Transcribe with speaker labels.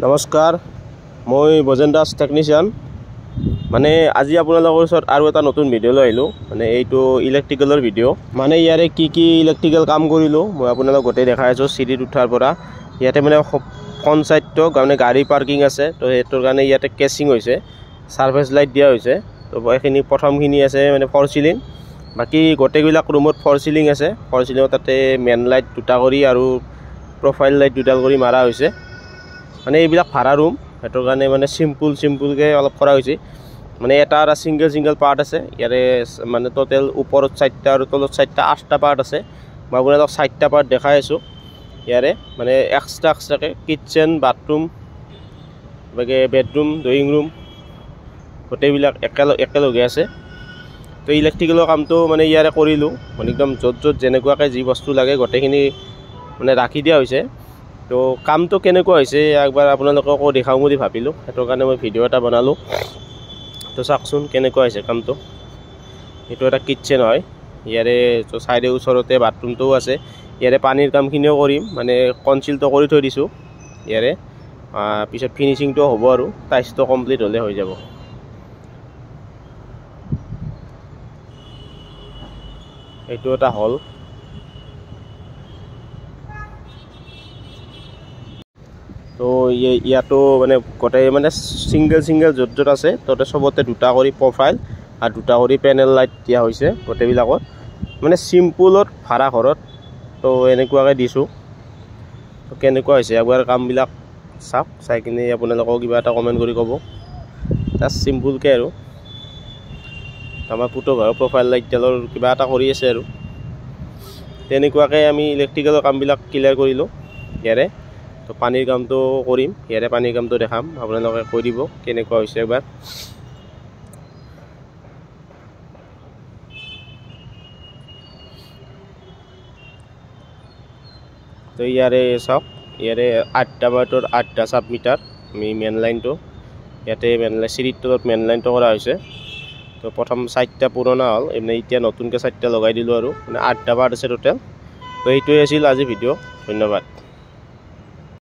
Speaker 1: নমস্কাৰ, মই বজেন দাস টেকনিচিয়ান। মানে আজি আপোনালোকৰ ওচৰত আৰু এটা নতুন ভিডিঅ' লৈ আহিলোঁ। মানে এইটো ইলেক্ট্ৰিকেলৰ ভিডিঅ'। মানে ইয়াৰে কি ইলেক্ট্ৰিকেল কাম কৰিলোঁ মই আপোনালোকক গোটেই দেখাই আছোঁ। চিৰিত উঠাৰ পৰা ইয়াতে মানে পঞ্চায়তটো মানে গাড়ী পাৰ্কিং আছে, তো সেইটোৰ কাৰণে ইয়াতে কেচিং হৈছে, ছাৰ্ফেচ লাইট দিয়া হৈছে। তো এইখিনি প্ৰথমখিনি আছে মানে ফৰ চিলিং, বাকী গোটেইবিলাক ৰুমত ফৰ চিলিং আছে। ফৰ চিলিঙত তাতে মেইন লাইট দুটা কৰি আৰু প্ৰফাইল লাইট দুডাল কৰি মাৰা হৈছে। মানে এইবিলাক ভাড়া ৰুম, সেইটোৰ কাৰণে মানে চিম্পুলকৈ অলপ কৰা হৈছে। মানে এটা ছিংগল পাৰ্ট আছে ইয়াৰে, মানে টোটেল ওপৰত 4টা আৰু তলত 4টা, 8টা পাৰ্ট আছে। মই আপোনালোকক 4টা পাৰ্ট দেখাই আছোঁ ইয়াৰে। মানে এক্সট্ৰাকৈ কিটচেন, বাথৰুম, বাকী বেডৰুম, ড্ৰয়িং ৰুম গোটেইবিলাক একেলগে আছে। তো ইলেক্ট্ৰিকেলৰ কামটো মানে ইয়াৰে কৰিলোঁ। মানে একদম য'ত যেনেকুৱাকৈ যি বস্তু লাগে গোটেইখিনি মানে ৰাখি দিয়া হৈছে। তো কামটো কেনেকুৱা হৈছে একবাৰ আপোনালোককো দেখাওঁ বুলি ভাবিলোঁ, সেইটোৰ কাৰণে মই ভিডিঅ' এটা বনালোঁ। তো চাওকচোন কেনেকুৱা হৈছে কামটো। এইটো এটা কিটচেন হয় ইয়াৰে, তো চাইডে ওচৰতে বাথৰুমটোও আছে। ইয়াৰে পানীৰ কামখিনিও কৰিম, মানে কনচিলটো কৰি থৈ দিছোঁ ইয়াৰে। পিছত ফিনিচিংটো হ'ব আৰু টাইলছটো কমপ্লিট হ'লে হৈ যাব। এইটো এটা হল। তো ইয়াতো মানে গোটেই মানে ছিংগল য'ত আছে তাতে চবতে দুটা কৰি প্ৰফাইল আৰু দুটা কৰি পেনেল লাইট দিয়া হৈছে গোটেইবিলাকত। মানে চিম্পুলত ভাড়া ঘৰত তো এনেকুৱাকৈ দিছোঁ। তো কেনেকুৱা হৈছে একবাৰ কামবিলাক চাওক, চাই কিনে আপোনালোকক কিবা এটা কমেণ্ট কৰি ক'ব। জাষ্ট চিম্পুলকৈ আৰু আমাৰ পুতো ঘৰৰ প্ৰফাইল লাইটডালৰ কিবা এটা কৰি আছে আৰু তেনেকুৱাকৈ আমি ইলেক্ট্ৰিকেলৰ কামবিলাক ক্লিয়াৰ কৰিলোঁ ইয়াৰে। তো পানীৰ কামটো কৰিম ইয়াৰে, পানীৰ কামটো দেখাম, আপোনালোকে কৈ দিব কেনেকুৱা হৈছে এবাৰ। তো ইয়াৰে চাওক, ইয়াৰে 8টা পাৰ্টৰ 8টা ছাবমিটাৰ। আমি মেইন লাইনটো ইয়াতে চিৰিৰ তলত মেইন লাইনটো কৰা হৈছে। তো প্ৰথম 4টা পুৰণা হ'ল, এতিয়া নতুনকৈ 4টা লগাই দিলোঁ আৰু মানে 8টা পাৰ্ট আছে টোটেল। তো এইটোৱে আছিল আজি ভিডিঅ'। ধন্যবাদ।